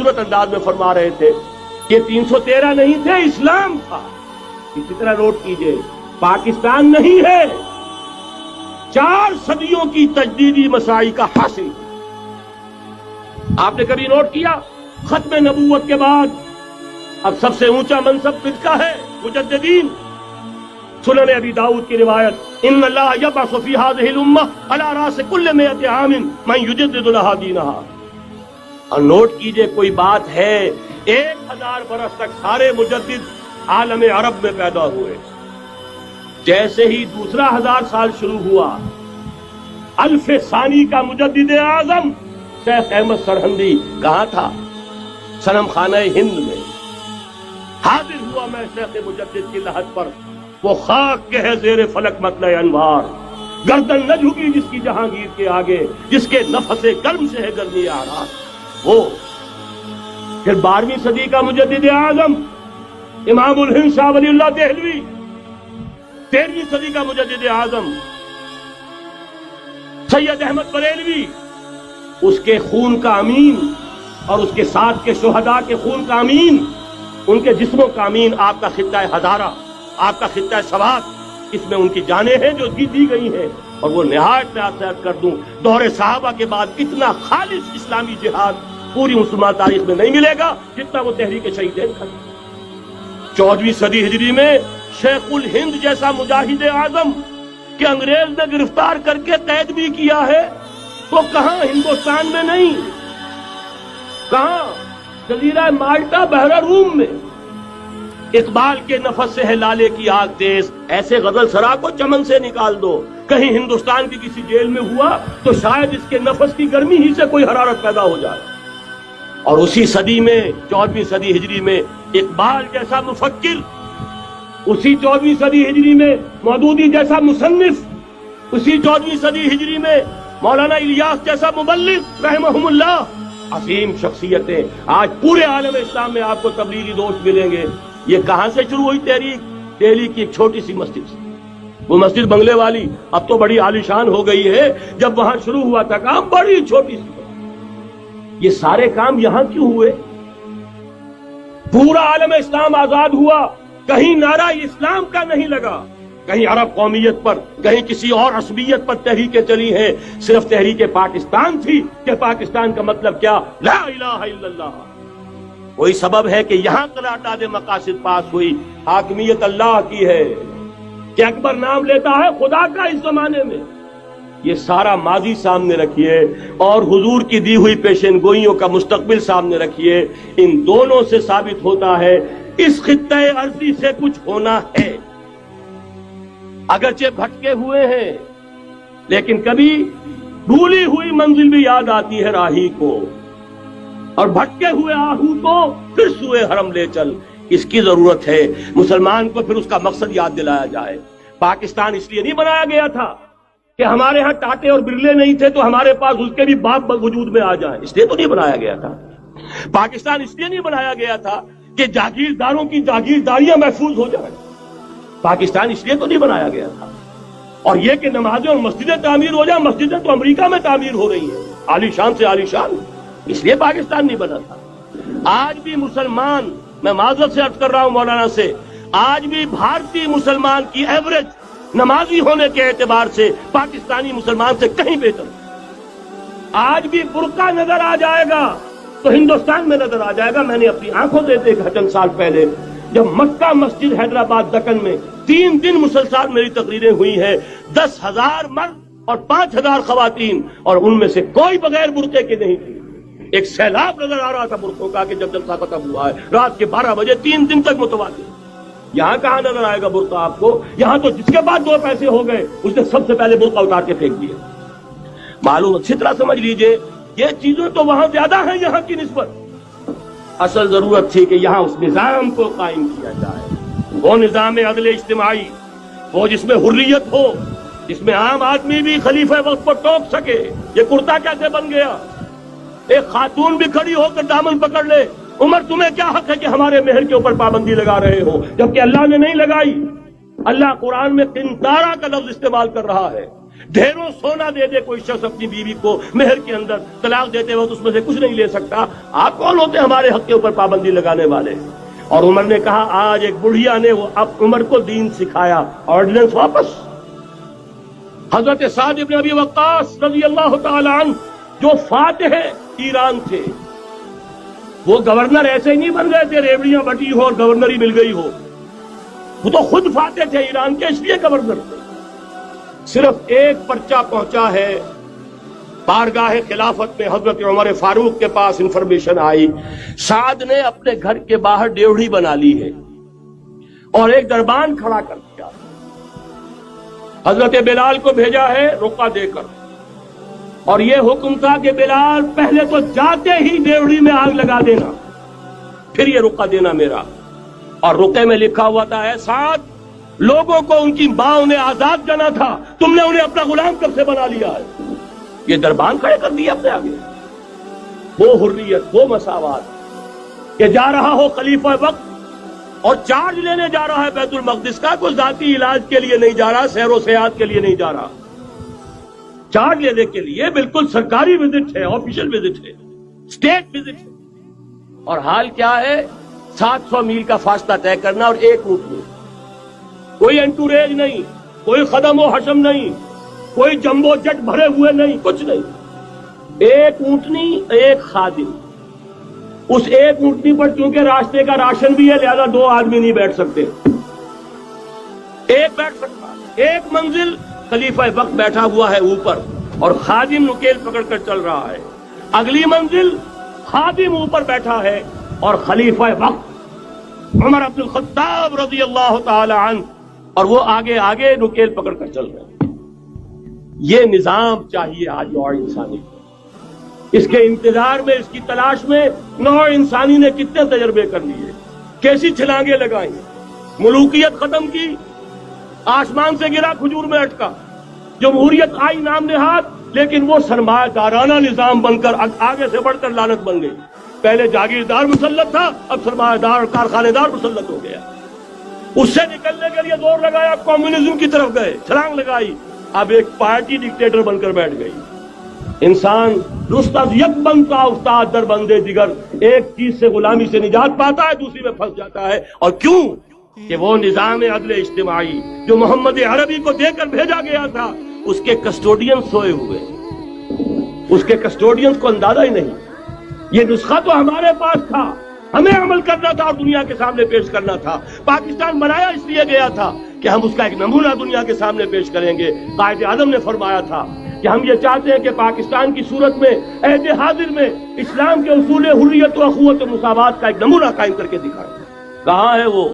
خوبصورت انداز میں فرما رہے تھے کہ 313 نہیں تھے، اسلام تھا. اسی طرح نوٹ کیجئے پاکستان نہیں ہے، 4 صدیوں کی تجدیدی مساعی کا حاصل. آپ نے کبھی نوٹ کیا ختم نبوت کے بعد اب سب سے اونچا منصب کس کا ہے؟ مجددین. سنن ابی داؤد کی روایت، ان اللہ یبعث فی هذه الامہ علی راس کل 100 عام من یجدد لها دینها. اور نوٹ کیجئے کوئی بات ہے 1000 برس تک سارے مجدد عالم عرب میں پیدا ہوئے. جیسے ہی دوسرا 1000 سال شروع ہوا، الف ثانی کا مجدد اعظم شیخ احمد سرہندی کہاں تھا؟ صنم خانہ ہند میں حاضر ہوا. میں شیخ مجدد کی لحد پر، وہ خاک کے ہے زیر فلک مطلع انوار، گردن نہ جھکی جس کی جہانگیر کے آگے، جس کے نفس گرم سے ہے گرمی آراز. وہ پھر 12ویں صدی کا مجدد اعظم امام الہند شاہ ولی اللہ دہلوی، 13ویں صدی کا مجدد اعظم سید احمد بریلوی، اس کے خون کا امین اور اس کے ساتھ کے شہداء کے خون کا امین، ان کے جسموں کا امین آپ کا خطہ ہزارہ، آپ کا خطہ سوات، اس میں ان کی جانیں ہیں جو دی گئی ہیں. اور وہ نہایت میں آپ سے عرض کر دوں، دور صحابہ کے بعد اتنا خالص اسلامی جہاد پوری مسلمان تاریخ میں نہیں ملے گا جتنا وہ تحریک شہیدین کا. 14ویں صدی ہجری میں شیخ الہند جیسا مجاہد اعظم کہ انگریز نے گرفتار کر کے قید بھی کیا ہے، تو کہاں ہندوستان میں نہیں، کہاں جزیرہ مالٹا بحر روم میں. اقبال کے نفس سے ہے لالے کی آگ تیز، ایسے غزل سرا کو چمن سے نکال دو. کہیں ہندوستان کی کسی جیل میں ہوا تو شاید اس کے نفس کی گرمی ہی سے کوئی حرارت پیدا ہو جائے. اور اسی صدی میں 14ویں صدی ہجری میں اقبال جیسا مفکر، اسی 14ویں صدی ہجری میں مودودی جیسا مصنف، اسی 14ویں صدی ہجری میں مولانا الیاس جیسا مبلغ رحمہم اللہ، عظیم شخصیتیں آج پورے عالم اسلام میں آپ کو تبلیغی دوست ملیں گے. یہ کہاں سے شروع ہوئی تحریک؟ دہلی کی ایک چھوٹی سی مسجد سے. وہ مسجد بنگلے والی اب تو بڑی عالیشان ہو گئی ہے، جب وہاں شروع ہوا تھا کام بڑی چھوٹی سی. یہ سارے کام یہاں کیوں ہوئے؟ پورا عالم اسلام آزاد ہوا، کہیں نعرہ اسلام کا نہیں لگا، کہیں عرب قومیت پر، کہیں کسی اور عصبیت پر تحریکیں چلی ہیں. صرف تحریک پاکستان تھی کہ پاکستان کا مطلب کیا؟ لا الہ الا اللہ. وہی سبب ہے کہ یہاں قرارداد مقاصد پاس ہوئی. حاکمیت اللہ کی ہے کہ اکبر نام لیتا ہے خدا کا اس زمانے میں. یہ سارا ماضی سامنے رکھیے اور حضور کی دی ہوئی پیشن گوئیوں کا مستقبل سامنے رکھیے. ان دونوں سے ثابت ہوتا ہے اس خطہ ارضی سے کچھ ہونا ہے. اگرچہ بھٹکے ہوئے ہیں لیکن کبھی بھولی ہوئی منزل بھی یاد آتی ہے راہی کو، اور بھٹکے ہوئے آہو کو پھر سوئے حرم لے چل. اس کی ضرورت ہے مسلمان کو پھر اس کا مقصد یاد دلایا جائے. پاکستان اس لیے نہیں بنایا گیا تھا کہ ہمارے ہاں ٹاٹے اور برلے نہیں تھے تو ہمارے پاس اس کے بھی باپ وجود میں آ جائیں، اس لیے تو نہیں بنایا گیا تھا. پاکستان اس لیے نہیں بنایا گیا تھا کہ جاگیرداروں کی جاگیرداریاں محفوظ ہو جائیں. پاکستان اس لیے تو نہیں بنایا گیا تھا. اور یہ کہ نمازیں اور مسجدیں تعمیر ہو جائیں، مسجدیں تو امریکہ میں تعمیر ہو رہی ہیں عالی شان سے عالی شان، اس لیے پاکستان نہیں بنا تھا. آج بھی مسلمان، میں معذرت سے عرض کر رہا ہوں مولانا سے، آج بھی بھارتی مسلمان کی ایوریج نمازی ہونے کے اعتبار سے پاکستانی مسلمان سے کہیں بہتر. آج بھی برقع نظر آ جائے گا تو ہندوستان میں نظر آ جائے گا. میں نے اپنی آنکھوں سے دیکھا چند سال پہلے جب مکہ مسجد حیدرآباد دکن میں 3 دن مسلسل میری تقریریں ہوئی ہیں، 10,000 مرد اور 5,000 خواتین، اور ان میں سے کوئی بغیر برقعے کے نہیں تھی. ایک سیلاب نظر آ رہا تھا برقعوں کا کہ جب جلسہ ختم ہوا ہے رات کے 12 بجے 3 دن تک متواتر. یہاں کہاں نظر آئے گا برقع آپ کو؟ یہاں تو جس کے بعد 2 پیسے ہو گئے اس نے سب سے پہلے برقع اتار کے پھینک دیا. معلوم اچھی طرح سمجھ لیجئے یہ چیزیں تو وہاں زیادہ ہیں یہاں کی نسبت. اصل ضرورت تھی کہ یہاں اس نظام کو قائم کیا جائے، وہ نظام عدل اجتماعی، وہ جس میں حریت ہو، جس میں عام آدمی بھی خلیفہ وقت پر ٹوک سکے. یہ کرتا کیسے بن گیا؟ ایک خاتون بھی کھڑی ہو کر دامن پکڑ لے، عمر تمہیں کیا حق ہے کہ ہمارے مہر کے اوپر پابندی لگا رہے ہو، جبکہ اللہ نے نہیں لگائی. اللہ قرآن میں قنطارہ کا لفظ استعمال کر رہا ہے ڈھیروں سونا دے دے کوئی شخص اپنی بیوی کو مہر کے اندر، طلاق دیتے وقت اس میں سے کچھ نہیں لے سکتا، آپ کون ہوتے ہمارے حق کے اوپر پابندی لگانے والے؟ اور عمر نے کہا آج ایک بڑھیا نے وہ اب عمر کو دین سکھایا، آرڈیننس واپس۔ حضرت سعد بن ابی وقاص رضی اللہ تعالی عنہ جو فاتح ایران تھے، وہ گورنر ایسے ہی نہیں بن گئے تھے ریوڑیاں بٹی ہو اور گورنر ہی مل گئی ہو، وہ تو خود فاتح تھے ایران کے، اس لیے گورنر تھے۔ صرف ایک پرچہ پہنچا ہے بارگاہ خلافت میں، حضرت عمر فاروق کے پاس انفارمیشن آئی سعد نے اپنے گھر کے باہر ڈیوڑی بنا لی ہے اور ایک دربان کھڑا کر دیا، حضرت بلال کو بھیجا ہے رقعہ دے کر، اور یہ حکم تھا کہ بلال پہلے تو جاتے ہی ڈیوڑی میں آگ لگا دینا، پھر یہ رقعہ دینا میرا۔ اور رقعے میں لکھا ہوا تھا ہے سعد، لوگوں کو ان کی ماں نے آزاد جانا تھا، تم نے انہیں اپنا غلام کب سے بنا لیا ہے؟ یہ دربان کھڑے کر دیا اپنے آگے۔ وہ حریت، وہ مساوات کہ جا رہا ہو خلیفہ وقت اور چارج لینے جا رہا ہے بیت المقدس کا، کوئی ذاتی علاج کے لیے نہیں جا رہا، سیر و سیاحت کے لیے نہیں جا رہا، چارج لینے کے لیے بالکل سرکاری وزٹ ہے، آفیشل وزٹ ہے، اسٹیٹ وزٹ ہے۔ اور حال کیا ہے؟ 700 میل کا فاصلہ طے کرنا اور ایک اونٹ میں، کوئی انٹوریج نہیں، کوئی خدم و حشم نہیں، کوئی جمبو جٹ بھرے ہوئے نہیں، کچھ نہیں، ایک اونٹنی ایک خادم۔ اس ایک اونٹنی پر چونکہ راستے کا راشن بھی ہے لہذا 2 آدمی نہیں بیٹھ سکتے، ایک بیٹھ سکتا، ایک منزل خلیفہ وقت بیٹھا ہوا ہے اوپر اور خادم نکیل پکڑ کر چل رہا ہے، اگلی منزل خادم اوپر بیٹھا ہے اور خلیفہ وقت عمر بن الخطاب رضی اللہ تعالی عنہ اور وہ آگے آگے نکیل پکڑ کر چل رہے ہیں۔ یہ نظام چاہیے آج نوع انسانی کو۔ اس کے انتظار میں، اس کی تلاش میں نوع انسانی نے کتنے تجربے کر لیے، کیسی چھلانگیں لگائیں، ملوکیت ختم کی، آسمان سے گرا کھجور میں اٹکا، جمہوریت آئی نام نہاد، لیکن وہ سرمایہ دارانہ نظام بن کر آگے سے بڑھ کر لعنت بن گئی۔ پہلے جاگیردار مسلط تھا، اب سرمایہ دار اور کارخانے دار مسلط ہو گیا۔ اس سے نکلنے کے لیے زور لگایا، کمیونزم کی طرف گئے، چھلانگ لگائی، اب ایک پارٹی ڈکٹیٹر بن کر بیٹھ گئی۔ انسان رست از یک بند کا افتاد در بندے دیگر، ایک چیز سے غلامی سے نجات پاتا ہے، دوسری میں پھنس جاتا ہے۔ اور کیوں؟ کہ وہ نظام عدل اجتماعی جو محمد عربی کو دے کر بھیجا گیا تھا، اس کے کسٹوڈین سوئے ہوئے، اس کے کسٹوڈین کو اندازہ ہی نہیں۔ یہ نسخہ تو ہمارے پاس تھا، ہمیں عمل کرنا تھا اور دنیا کے سامنے پیش کرنا تھا۔ پاکستان بنایا اس لیے گیا تھا کہ ہم اس کا ایک نمونہ دنیا کے سامنے پیش کریں گے۔ قائد اعظم نے فرمایا تھا کہ ہم یہ چاہتے ہیں کہ پاکستان کی صورت میں عہد حاضر میں اسلام کے اصول حریت و اخوت و مساوات کا ایک نمونہ قائم کر کے دکھائیں۔ کہاں ہے وہ؟